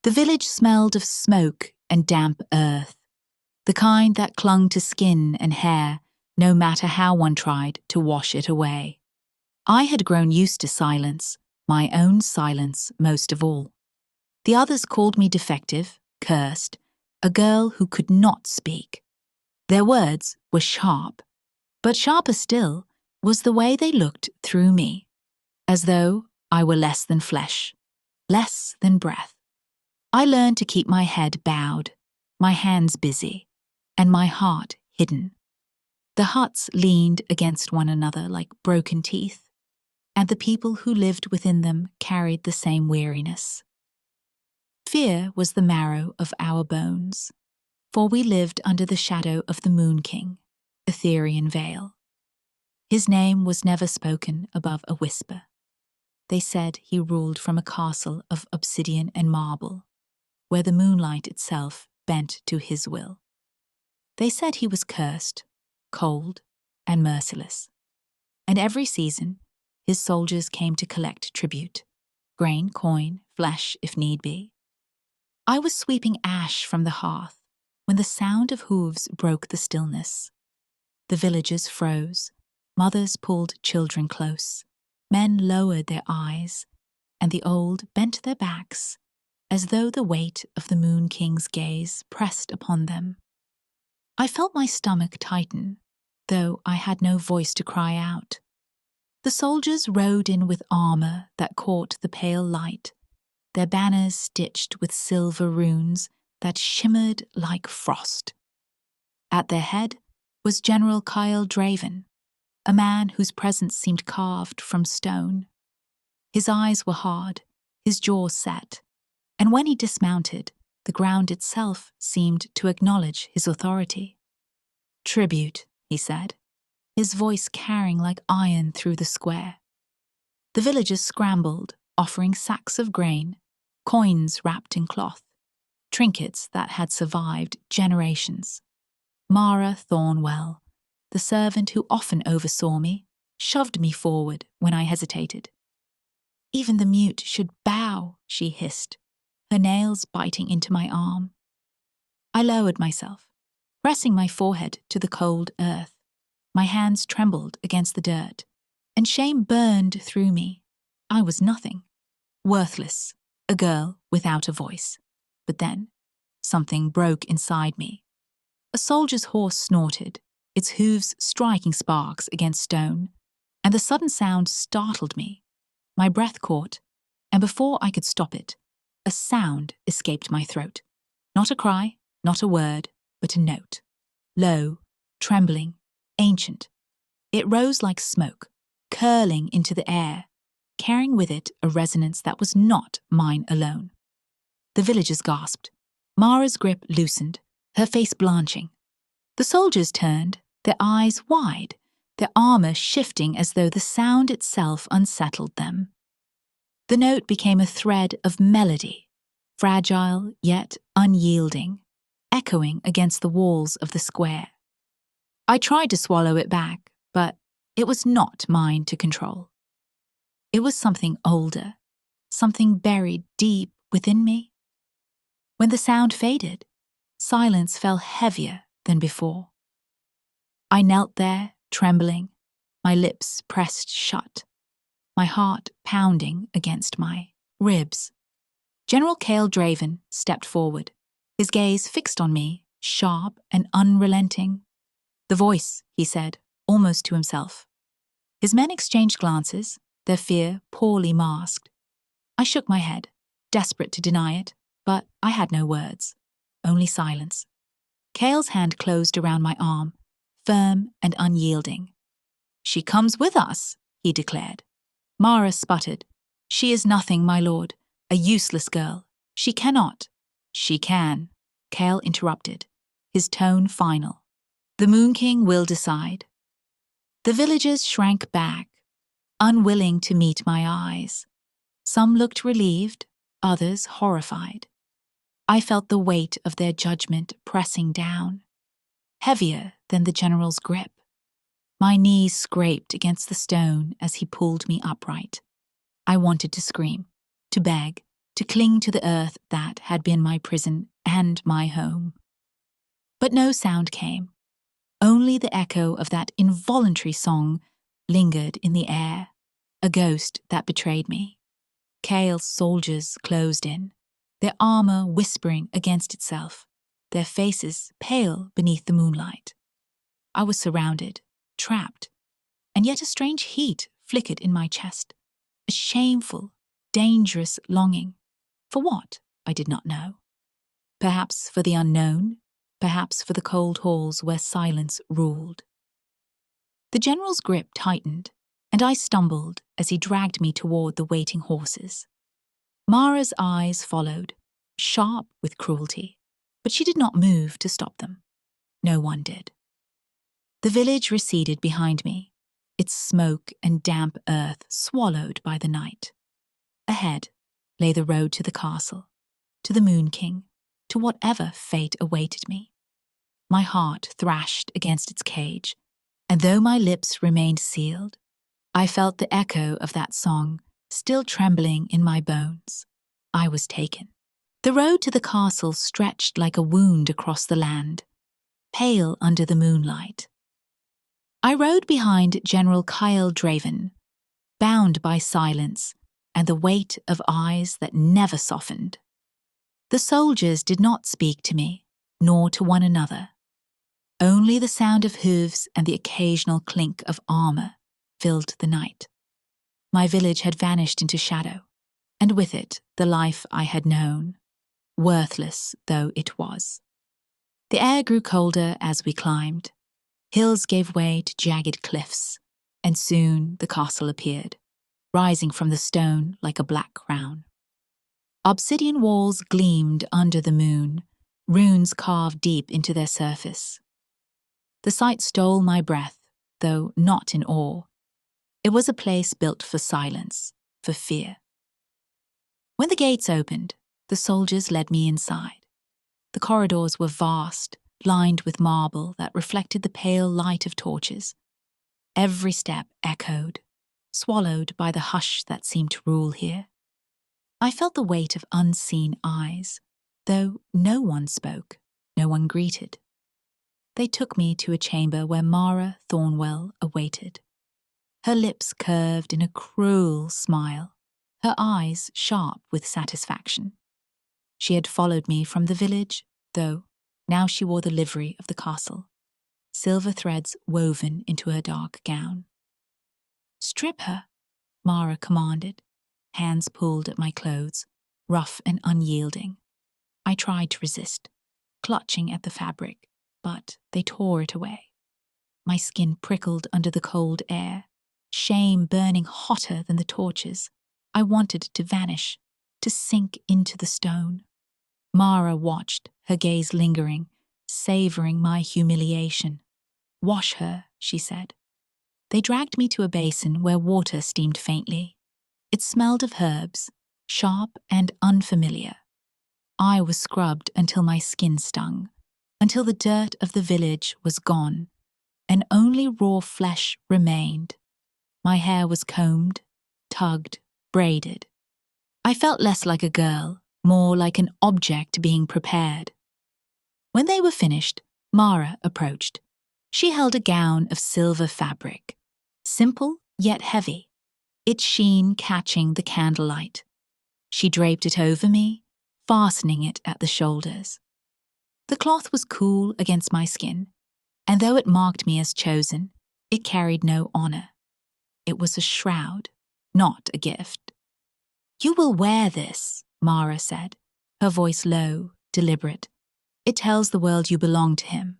The village smelled of smoke and damp earth, the kind that clung to skin and hair no matter how one tried to wash it away. I had grown used to silence, my own silence most of all. The others called me defective, cursed, a girl who could not speak. Their words were sharp, but sharper still was the way they looked through me, as though I were less than flesh, less than breath. I learned to keep my head bowed, my hands busy, and my heart hidden. The huts leaned against one another like broken teeth, and the people who lived within them carried the same weariness. Fear was the marrow of our bones, for we lived under the shadow of the Moon King, Etherean Vale. His name was never spoken above a whisper. They said he ruled from a castle of obsidian and marble, where the moonlight itself bent to his will. They said he was cursed, cold, and merciless, and every season his soldiers came to collect tribute, grain, coin, flesh if need be. I was sweeping ash from the hearth when the sound of hooves broke the stillness. The villagers froze, mothers pulled children close, men lowered their eyes, and the old bent their backs, as though the weight of the Moon King's gaze pressed upon them. I felt my stomach tighten, though I had no voice to cry out. The soldiers rode in with armor that caught the pale light, their banners stitched with silver runes that shimmered like frost. At their head was General Kyle Draven, a man whose presence seemed carved from stone. His eyes were hard, his jaw set, and when he dismounted, the ground itself seemed to acknowledge his authority. "Tribute," he said, his voice carrying like iron through the square. The villagers scrambled, offering sacks of grain, coins wrapped in cloth, trinkets that had survived generations. Mara Thornwell, the servant who often oversaw me, shoved me forward when I hesitated. "Even the mute should bow," she hissed, her nails biting into my arm. I lowered myself, pressing my forehead to the cold earth. My hands trembled against the dirt, and shame burned through me. I was nothing, worthless, a girl without a voice. But then, something broke inside me. A soldier's horse snorted, its hooves striking sparks against stone, and the sudden sound startled me. My breath caught, and before I could stop it, a sound escaped my throat. Not a cry, not a word, but a note. Low, trembling, ancient. It rose like smoke, curling into the air, carrying with it a resonance that was not mine alone. The villagers gasped. Mara's grip loosened, her face blanching. The soldiers turned, their eyes wide, their armor shifting as though the sound itself unsettled them. The note became a thread of melody, fragile yet unyielding, echoing against the walls of the square. I tried to swallow it back, but it was not mine to control. It was something older, something buried deep within me. When the sound faded, silence fell heavier than before. I knelt there, trembling, my lips pressed shut, my heart pounding against my ribs. General Kyle Draven stepped forward, his gaze fixed on me, sharp and unrelenting. "The voice," he said, almost to himself. His men exchanged glances, their fear poorly masked. I shook my head, desperate to deny it, but I had no words, only silence. Kyle's hand closed around my arm, firm and unyielding. "She comes with us," he declared. Mara sputtered. "She is nothing, my lord, a useless girl. She cannot." "She can," Kyle interrupted, his tone final. "The Moon King will decide." The villagers shrank back, unwilling to meet my eyes. Some looked relieved, others horrified. I felt the weight of their judgment pressing down, heavier than the general's grip. My knees scraped against the stone as he pulled me upright. I wanted to scream, to beg, to cling to the earth that had been my prison and my home. But no sound came. Only the echo of that involuntary song lingered in the air, a ghost that betrayed me. Chaos soldiers closed in, their armor whispering against itself, their faces pale beneath the moonlight. I was surrounded, trapped, and yet a strange heat flickered in my chest, a shameful, dangerous longing. For what? I did not know. Perhaps for the unknown, perhaps for the cold halls where silence ruled. The general's grip tightened, and I stumbled as he dragged me toward the waiting horses. Mara's eyes followed, sharp with cruelty, but she did not move to stop them. No one did. The village receded behind me, its smoke and damp earth swallowed by the night. Ahead lay the road to the castle, to the Moon King, to whatever fate awaited me. My heart thrashed against its cage, and though my lips remained sealed, I felt the echo of that song still trembling in my bones. I was taken. The road to the castle stretched like a wound across the land, pale under the moonlight. I rode behind General Kyle Draven, bound by silence and the weight of eyes that never softened. The soldiers did not speak to me, nor to one another. Only the sound of hooves and the occasional clink of armor filled the night. My village had vanished into shadow, and with it the life I had known, worthless though it was. The air grew colder as we climbed. Hills gave way to jagged cliffs, and soon the castle appeared, rising from the stone like a black crown. Obsidian walls gleamed under the moon, runes carved deep into their surface. The sight stole my breath, though not in awe. It was a place built for silence, for fear. When the gates opened, the soldiers led me inside. The corridors were vast, lined with marble that reflected the pale light of torches. Every step echoed, swallowed by the hush that seemed to rule here. I felt the weight of unseen eyes, though no one spoke, no one greeted. They took me to a chamber where Mara Thornwell awaited. Her lips curved in a cruel smile, her eyes sharp with satisfaction. She had followed me from the village, though now she wore the livery of the castle, silver threads woven into her dark gown. "Strip her," Mara commanded, hands pulled at my clothes, rough and unyielding. I tried to resist, clutching at the fabric, but they tore it away. My skin prickled under the cold air, shame burning hotter than the torches. I wanted to vanish, to sink into the stone. Mara watched, her gaze lingering, savoring my humiliation. "Wash her," she said. They dragged me to a basin where water steamed faintly. It smelled of herbs, sharp and unfamiliar. I was scrubbed until my skin stung, until the dirt of the village was gone, and only raw flesh remained. My hair was combed, tugged, braided. I felt less like a girl, more like an object being prepared. When they were finished, Mara approached. She held a gown of silver fabric, simple yet heavy, its sheen catching the candlelight. She draped it over me, fastening it at the shoulders. The cloth was cool against my skin, and though it marked me as chosen, it carried no honor. It was a shroud, not a gift. "You will wear this," Mara said, her voice low, deliberate. "It tells the world you belong to him,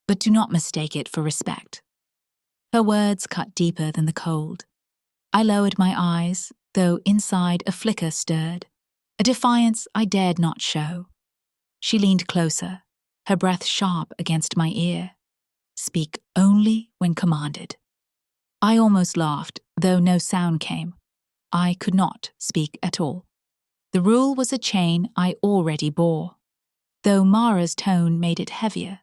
but do not mistake it for respect." Her words cut deeper than the cold. I lowered my eyes, though inside a flicker stirred, a defiance I dared not show. She leaned closer, her breath sharp against my ear. "Speak only when commanded." I almost laughed, though no sound came. I could not speak at all. The rule was a chain I already bore, though Mara's tone made it heavier.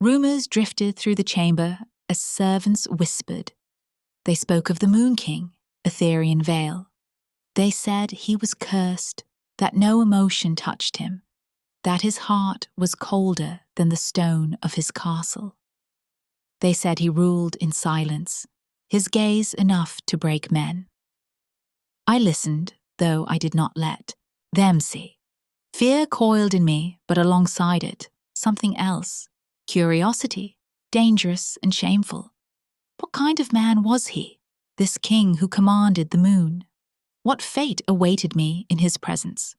Rumors drifted through the chamber as servants whispered. They spoke of the Moon King, Etherian Vale. They said he was cursed, that no emotion touched him, that his heart was colder than the stone of his castle. They said he ruled in silence, his gaze enough to break men. I listened, though I did not let them see. Fear coiled in me, but alongside it, something else. Curiosity, dangerous and shameful. What kind of man was he, this king who commanded the moon? What fate awaited me in his presence?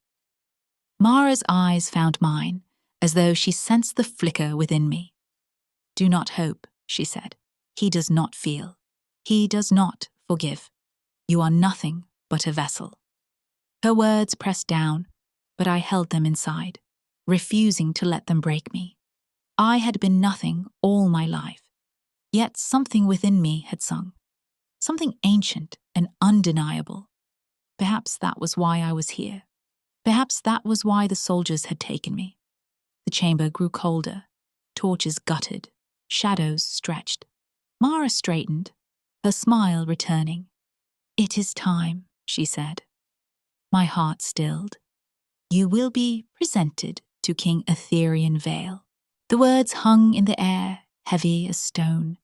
Mara's eyes found mine, as though she sensed the flicker within me. "Do not hope," she said. "He does not feel. He does not forgive. You are nothing but a vessel." Her words pressed down, but I held them inside, refusing to let them break me. I had been nothing all my life, yet something within me had sung, something ancient and undeniable. Perhaps that was why I was here. Perhaps that was why the soldiers had taken me. The chamber grew colder, torches guttered, shadows stretched. Mara straightened, her smile returning. "It is time," she said. My heart stilled. "You will be presented to King Etherian Vale." The words hung in the air, heavy as stone,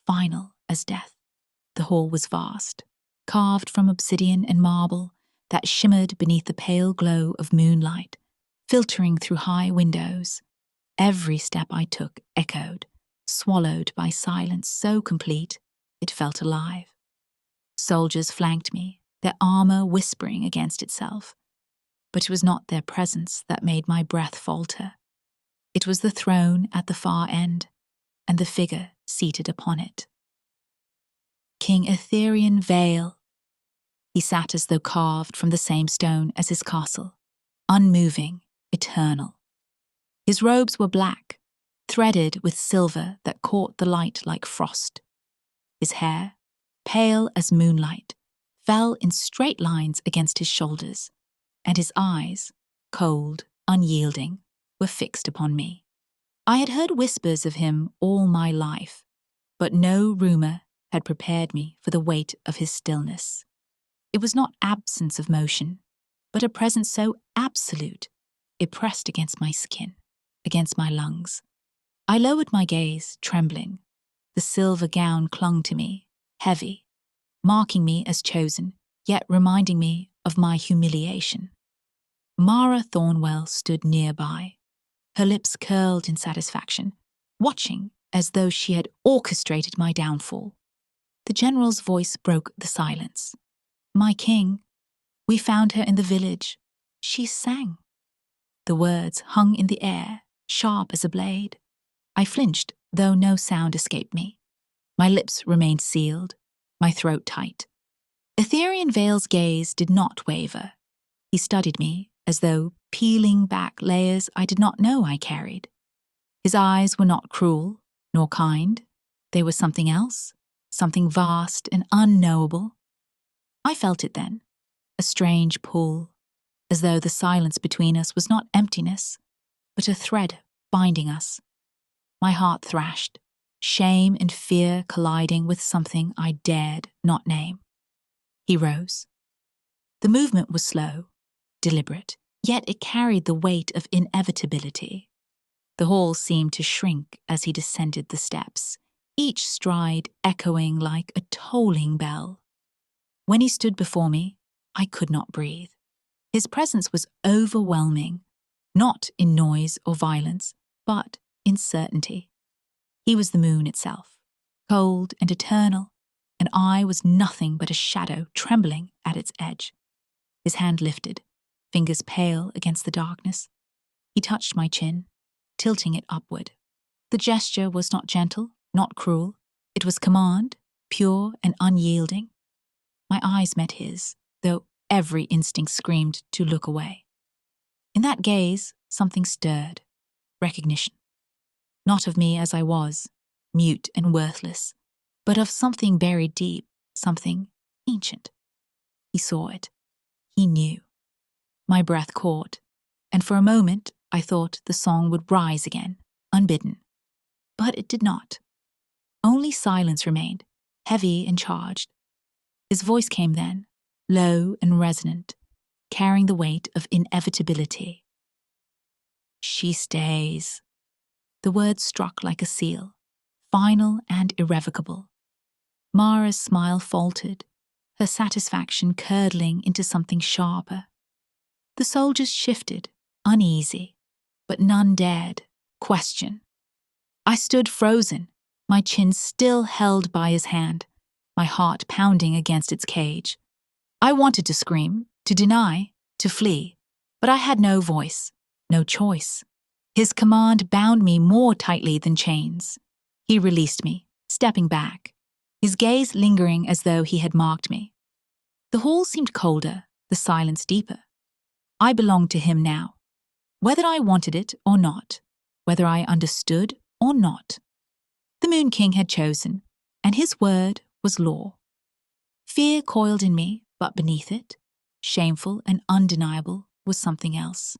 final as death. The hall was vast, carved from obsidian and marble that shimmered beneath the pale glow of moonlight, filtering through high windows. Every step I took echoed, swallowed by silence so complete it felt alive. Soldiers flanked me, their armor whispering against itself. But it was not their presence that made my breath falter. It was the throne at the far end, and the figure seated upon it. King Etherian Vale. He sat as though carved from the same stone as his castle, unmoving, eternal. His robes were black, threaded with silver that caught the light like frost. His hair, pale as moonlight, fell in straight lines against his shoulders, and his eyes, cold, unyielding, were fixed upon me. I had heard whispers of him all my life, but no rumor had prepared me for the weight of his stillness. It was not absence of motion, but a presence so absolute it pressed against my skin, against my lungs. I lowered my gaze, trembling. The silver gown clung to me, heavy, marking me as chosen, yet reminding me of my humiliation. Mara Thornwell stood nearby, her lips curled in satisfaction, watching as though she had orchestrated my downfall. The general's voice broke the silence. "My king, we found her in the village. She sang." The words hung in the air, sharp as a blade. I flinched, though no sound escaped me. My lips remained sealed, my throat tight. Etherian Vale's gaze did not waver. He studied me as though peeling back layers I did not know I carried. His eyes were not cruel, nor kind. They were something else, something vast and unknowable. I felt it then, a strange pull, as though the silence between us was not emptiness, but a thread binding us. My heart thrashed, shame and fear colliding with something I dared not name. He rose. The movement was slow, deliberate, yet it carried the weight of inevitability. The hall seemed to shrink as he descended the steps, each stride echoing like a tolling bell. When he stood before me, I could not breathe. His presence was overwhelming, not in noise or violence, but in certainty. He was the moon itself, cold and eternal, and I was nothing but a shadow trembling at its edge. His hand lifted, fingers pale against the darkness. He touched my chin, tilting it upward. The gesture was not gentle, not cruel. It was command, pure and unyielding. My eyes met his, though every instinct screamed to look away. In that gaze, something stirred. Recognition. Not of me as I was, mute and worthless, but of something buried deep, something ancient. He saw it. He knew. My breath caught, and for a moment I thought the song would rise again, unbidden. But it did not. Only silence remained, heavy and charged. His voice came then, low and resonant, carrying the weight of inevitability. She stays. The word struck like a seal, final and irrevocable. Mara's smile faltered, her satisfaction curdling into something sharper. The soldiers shifted, uneasy, but none dared question. I stood frozen, my chin still held by his hand, my heart pounding against its cage. I wanted to scream, to deny, to flee, but I had no voice, no choice. His command bound me more tightly than chains. He released me, stepping back, his gaze lingering as though he had marked me. The hall seemed colder, the silence deeper. I belonged to him now, whether I wanted it or not, whether I understood or not. The Moon King had chosen, and his word was law. Fear coiled in me, but beneath it, shameful and undeniable, was something else.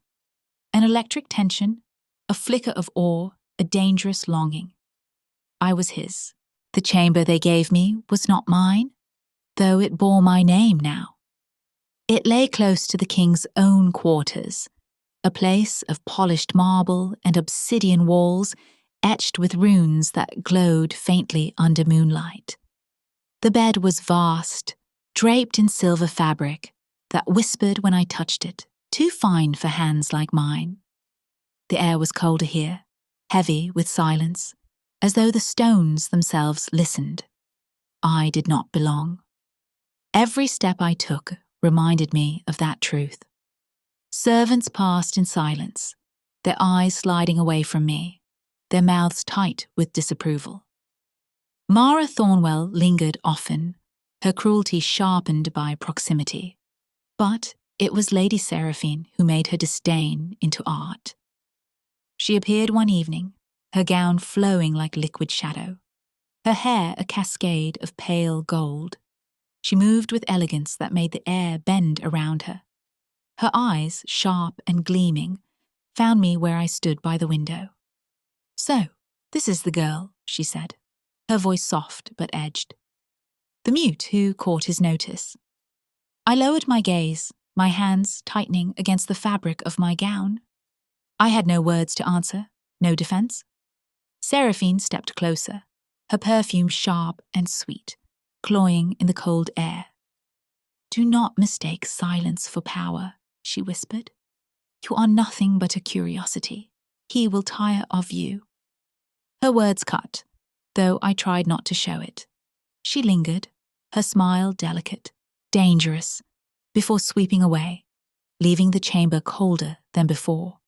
An electric tension, a flicker of awe, a dangerous longing. I was his. The chamber they gave me was not mine, though it bore my name now. It lay close to the king's own quarters, a place of polished marble and obsidian walls etched with runes that glowed faintly under moonlight. The bed was vast, draped in silver fabric that whispered when I touched it, too fine for hands like mine. The air was colder here, heavy with silence, as though the stones themselves listened. I did not belong. Every step I took reminded me of that truth. Servants passed in silence, their eyes sliding away from me, their mouths tight with disapproval. Mara Thornwell lingered often, her cruelty sharpened by proximity. But it was Lady Seraphine who made her disdain into art. She appeared one evening, her gown flowing like liquid shadow, her hair a cascade of pale gold. She moved with elegance that made the air bend around her. Her eyes, sharp and gleaming, found me where I stood by the window. "So, this is the girl," she said, her voice soft but edged. The mute who caught his notice. I lowered my gaze, my hands tightening against the fabric of my gown. I had no words to answer, no defense. Seraphine stepped closer, her perfume sharp and sweet, cloying in the cold air. "Do not mistake silence for power," she whispered. "You are nothing but a curiosity. He will tire of you." Her words cut, though I tried not to show it. She lingered, her smile delicate, dangerous, before sweeping away, leaving the chamber colder than before.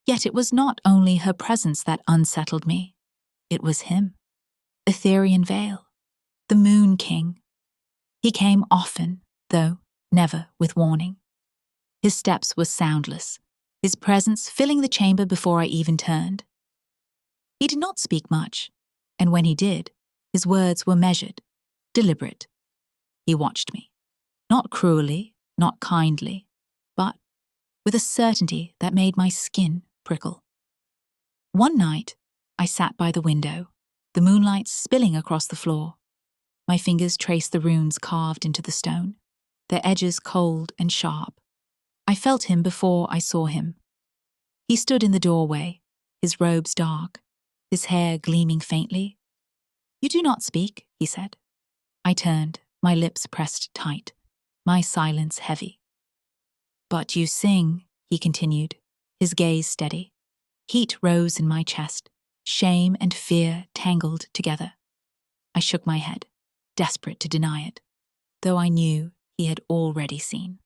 Yet it was not only her presence that unsettled me. It was him. Etherean Veil. The Moon King. He came often, though never with warning. His steps were soundless, his presence filling the chamber before I even turned. He did not speak much, and when he did, his words were measured, deliberate. He watched me, not cruelly, not kindly, but with a certainty that made my skin prickle. One night, I sat by the window, the moonlight spilling across the floor. My fingers traced the runes carved into the stone, their edges cold and sharp. I felt him before I saw him. He stood in the doorway, his robes dark, his hair gleaming faintly. "You do not speak," he said. I turned, my lips pressed tight, my silence heavy. "But you sing," he continued, his gaze steady. Heat rose in my chest, shame and fear tangled together. I shook my head, desperate to deny it, though I knew he had already seen.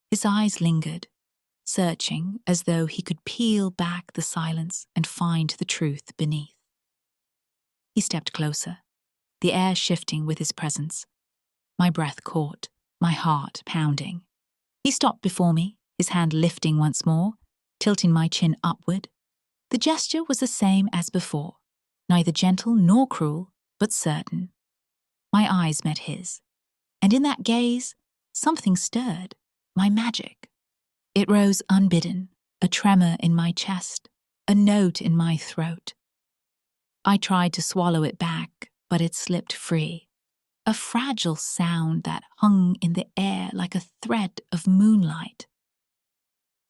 His eyes lingered, searching as though he could peel back the silence and find the truth beneath. He stepped closer, the air shifting with his presence. My breath caught, my heart pounding. He stopped before me, his hand lifting once more, tilting my chin upward. The gesture was the same as before, neither gentle nor cruel, but certain. My eyes met his, and in that gaze, something stirred, my magic. It rose unbidden, a tremor in my chest, a note in my throat. I tried to swallow it back, but it slipped free, a fragile sound that hung in the air like a thread of moonlight.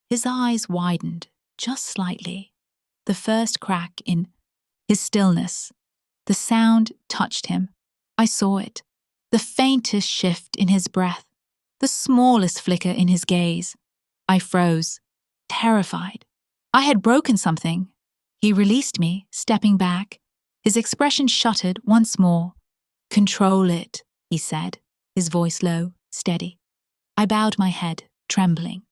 His eyes widened just slightly, the first crack in his stillness. The sound touched him. I saw it. The faintest shift in his breath, the smallest flicker in his gaze. I froze, terrified. I had broken something. He released me, stepping back. His expression shuttered once more. "Control it," he said, his voice low, steady. I bowed my head, trembling.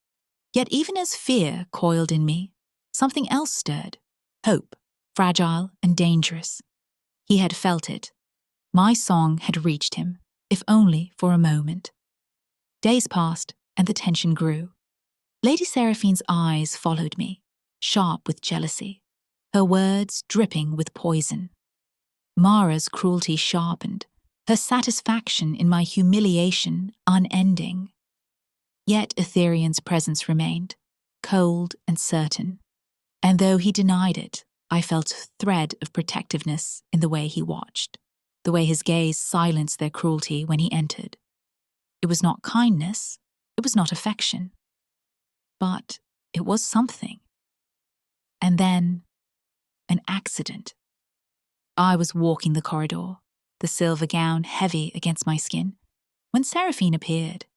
Yet even as fear coiled in me, something else stirred. Hope, fragile and dangerous. He had felt it. My song had reached him, if only for a moment. Days passed, and the tension grew. Lady Seraphine's eyes followed me, sharp with jealousy, her words dripping with poison. Mara's cruelty sharpened, her satisfaction in my humiliation unending. Yet Etherian's presence remained, cold and certain. And though he denied it, I felt a thread of protectiveness in the way he watched, the way his gaze silenced their cruelty when he entered. It was not kindness, it was not affection. But it was something. And then, an accident. I was walking the corridor, the silver gown heavy against my skin, when Seraphine appeared.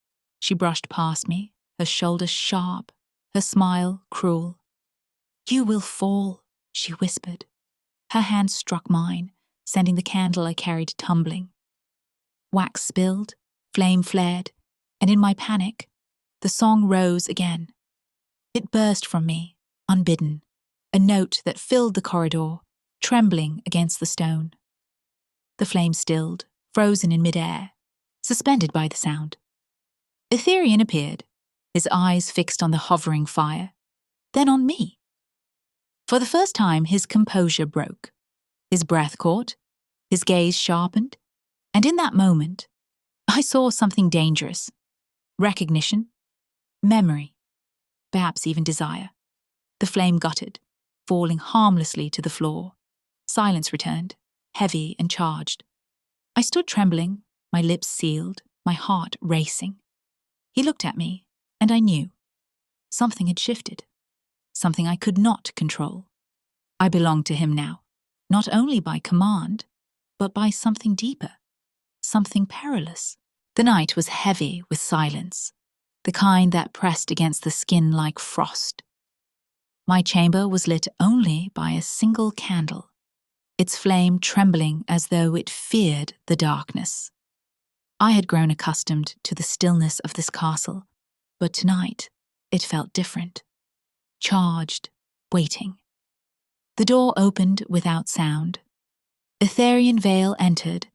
She brushed past me, her shoulders sharp, her smile cruel. "You will fall," she whispered. Her hand struck mine, sending the candle I carried tumbling. Wax spilled, flame flared, and in my panic, the song rose again. It burst from me, unbidden, a note that filled the corridor, trembling against the stone. The flame stilled, frozen in midair, suspended by the sound. Etherian appeared, his eyes fixed on the hovering fire, then on me. For the first time, his composure broke. His breath caught, his gaze sharpened, and in that moment, I saw something dangerous. Recognition, memory, perhaps even desire. The flame guttered, falling harmlessly to the floor. Silence returned, heavy and charged. I stood trembling, my lips sealed, my heart racing. He looked at me, and I knew. Something had shifted. Something I could not control. I belonged to him now, not only by command, but by something deeper, something perilous. The night was heavy with silence, the kind that pressed against the skin like frost. My chamber was lit only by a single candle, its flame trembling as though it feared the darkness. I had grown accustomed to the stillness of this castle, but tonight it felt different. Charged, waiting. The door opened without sound. Etherian Vale entered,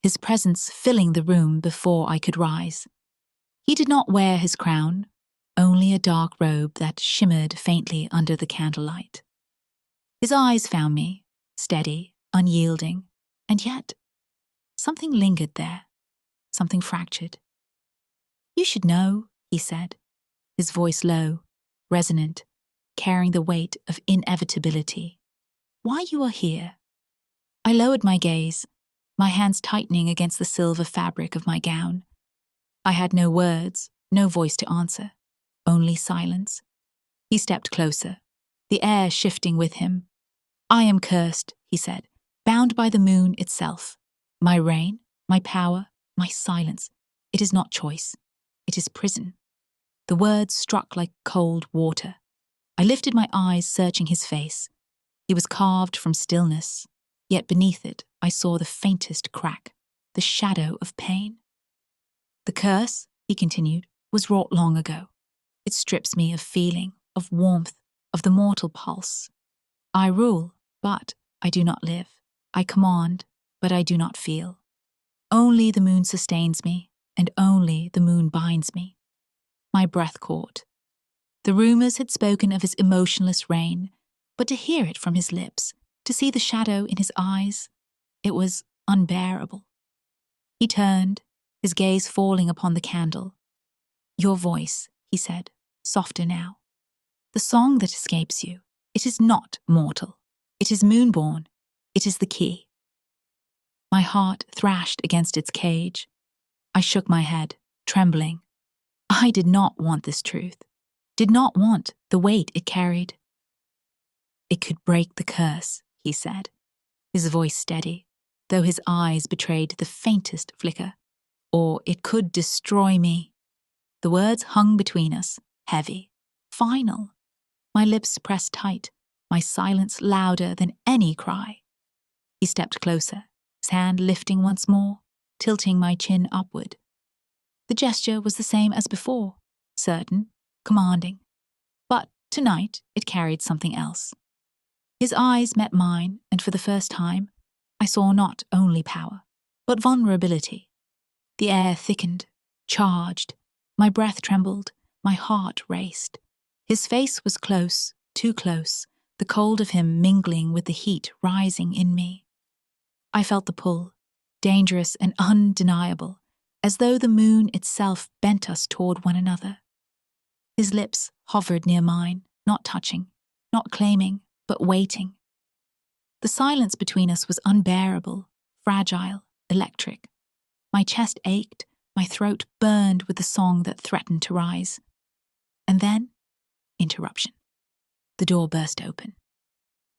his presence filling the room before I could rise. He did not wear his crown, only a dark robe that shimmered faintly under the candlelight. His eyes found me, steady, unyielding, and yet something lingered there, something fractured. "You should know," he said, his voice low, resonant, carrying the weight of inevitability. "Why you are here." I lowered my gaze, my hands tightening against the silver fabric of my gown. I had no words, no voice to answer, only silence. He stepped closer, the air shifting with him. "I am cursed," he said, "bound by the moon itself. My reign, my power, my silence. It is not choice. It is prison." The words struck like cold water. I lifted my eyes, searching his face. He was carved from stillness, yet beneath it I saw the faintest crack, the shadow of pain. "The curse," he continued, "was wrought long ago. It strips me of feeling, of warmth, of the mortal pulse. I rule, but I do not live. I command, but I do not feel. Only the moon sustains me, and only the moon binds me." My breath caught. The rumors had spoken of his emotionless reign, but to hear it from his lips, to see the shadow in his eyes, it was unbearable. He turned, his gaze falling upon the candle. "Your voice," he said, softer now. "The song that escapes you, it is not mortal. It is moonborn. It is the key." My heart thrashed against its cage. I shook my head, trembling. I did not want this truth, did not want the weight it carried. It could break the curse, he said, his voice steady, though his eyes betrayed the faintest flicker. Or it could destroy me. The words hung between us, heavy, final. My lips pressed tight, my silence louder than any cry. He stepped closer, his hand lifting once more, tilting my chin upward. The gesture was the same as before, certain, commanding. But tonight it carried something else. His eyes met mine, and for the first time, I saw not only power, but vulnerability. The air thickened, charged. My breath trembled, my heart raced. His face was close, too close, the cold of him mingling with the heat rising in me. I felt the pull, dangerous and undeniable, as though the moon itself bent us toward one another. His lips hovered near mine, not touching, not claiming, but waiting. The silence between us was unbearable, fragile, electric. My chest ached, my throat burned with the song that threatened to rise. And then, interruption. The door burst open.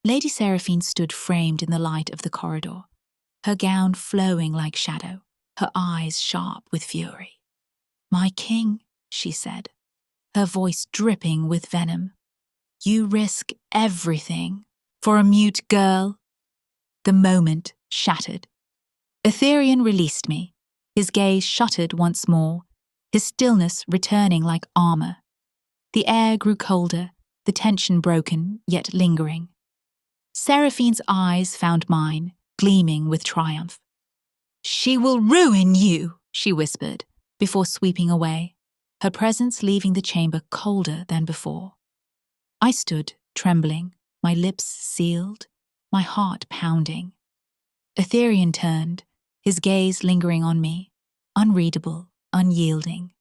Lady Seraphine stood framed in the light of the corridor, her gown flowing like shadow, her eyes sharp with fury. "My king," she said, her voice dripping with venom. "You risk everything for a mute girl." The moment shattered. Etherian released me, his gaze shuttered once more, his stillness returning like armor. The air grew colder, the tension broken, yet lingering. Seraphine's eyes found mine, gleaming with triumph. "She will ruin you," she whispered, before sweeping away, her presence leaving the chamber colder than before. I stood, trembling, my lips sealed, my heart pounding. Etherian turned, his gaze lingering on me, unreadable, unyielding.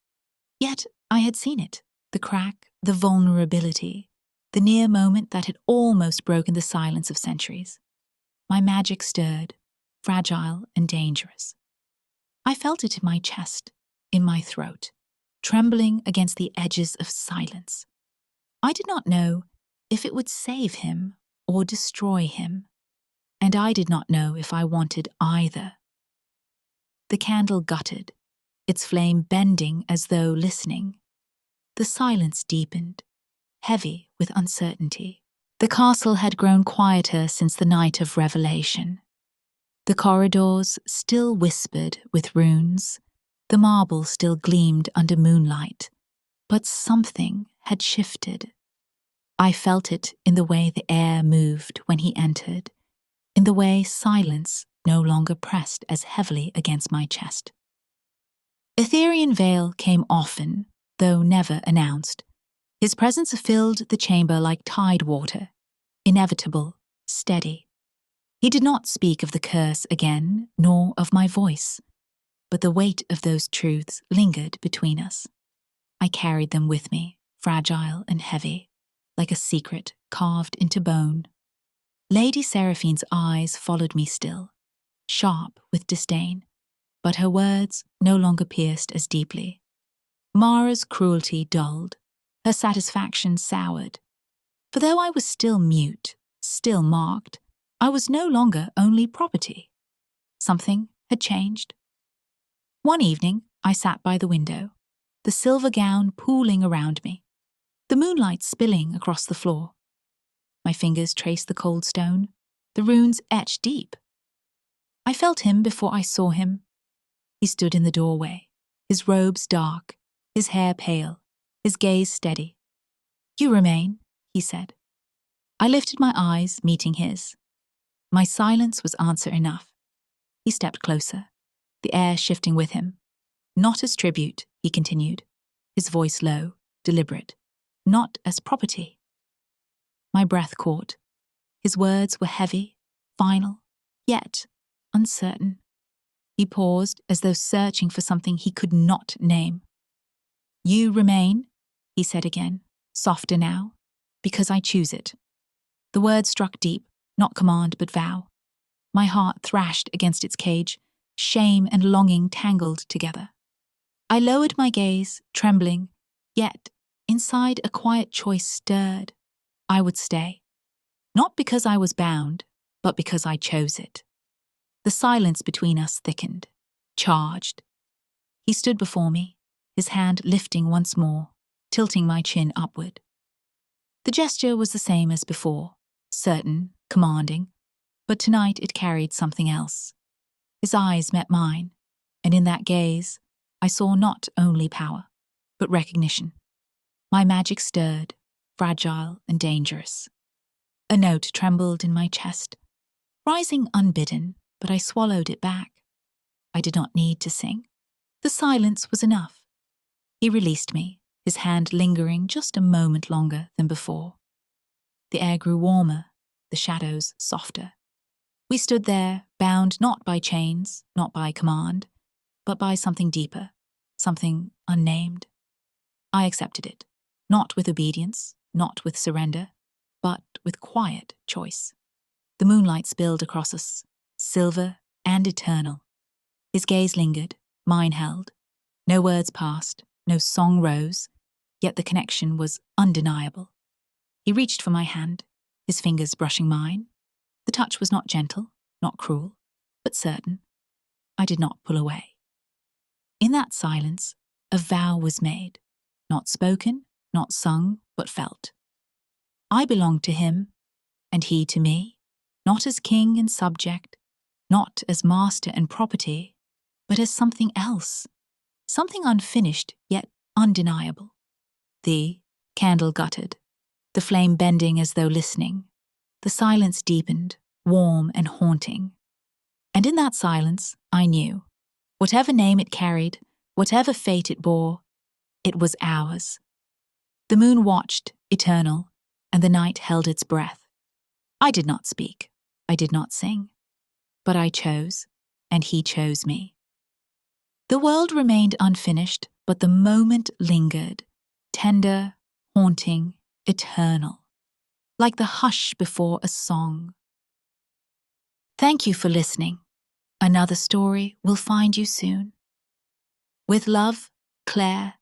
Yet I had seen it, the crack, the vulnerability, the near moment that had almost broken the silence of centuries. My magic stirred, fragile and dangerous. I felt it in my chest, in my throat, trembling against the edges of silence. I did not know if it would save him or destroy him, and I did not know if I wanted either. The candle guttered, its flame bending as though listening. The silence deepened, heavy with uncertainty. The castle had grown quieter since the night of revelation. The corridors still whispered with runes, the marble still gleamed under moonlight, but something had shifted. I felt it in the way the air moved when he entered, in the way silence no longer pressed as heavily against my chest. Etherian veil came often, though never announced. His presence filled the chamber like tide water, inevitable, steady. He did not speak of the curse again, nor of my voice, but the weight of those truths lingered between us. I carried them with me, fragile and heavy, like a secret carved into bone. Lady Seraphine's eyes followed me still, sharp with disdain, but her words no longer pierced as deeply. Mara's cruelty dulled, her satisfaction soured. For though I was still mute, still marked, I was no longer only property. Something had changed. One evening, I sat by the window, the silver gown pooling around me, the moonlight spilling across the floor. My fingers traced the cold stone, the runes etched deep. I felt him before I saw him. He stood in the doorway, his robes dark, his hair pale, his gaze steady. "You remain," he said. I lifted my eyes, meeting his. My silence was answer enough. He stepped closer, the air shifting with him. "Not as tribute," he continued, his voice low, deliberate. "Not as property." My breath caught. His words were heavy, final, yet uncertain. He paused as though searching for something he could not name. "You remain," he said again, softer now, "because I choose it." The words struck deep, not command but vow. My heart thrashed against its cage, shame and longing tangled together. I lowered my gaze, trembling, yet inside a quiet choice stirred. I would stay. Not because I was bound, but because I chose it. The silence between us thickened, charged. He stood before me, his hand lifting once more, tilting my chin upward. The gesture was the same as before, certain, commanding, but tonight it carried something else. His eyes met mine, and in that gaze, I saw not only power, but recognition. My magic stirred, fragile and dangerous. A note trembled in my chest, rising unbidden, but I swallowed it back. I did not need to sing. The silence was enough. He released me, his hand lingering just a moment longer than before. The air grew warmer, the shadows softer. We stood there, bound not by chains, not by command, but by something deeper, something unnamed. I accepted it, not with obedience, not with surrender, but with quiet choice. The moonlight spilled across us, silver and eternal. His gaze lingered, mine held. No words passed, no song rose, yet the connection was undeniable. He reached for my hand, his fingers brushing mine. The touch was not gentle, not cruel, but certain. I did not pull away. In that silence, a vow was made, not spoken, not sung, but felt. I belonged to him, and he to me, not as king and subject, not as master and property, but as something else, something unfinished yet undeniable. The candle guttered, the flame bending as though listening. The silence deepened, warm and haunting. And in that silence, I knew, whatever name it carried, whatever fate it bore, it was ours. The moon watched, eternal, and the night held its breath. I did not speak, I did not sing, but I chose, and he chose me. The world remained unfinished, but the moment lingered, tender, haunting, eternal, like the hush before a song. Thank you for listening. Another story will find you soon. With love, Claire,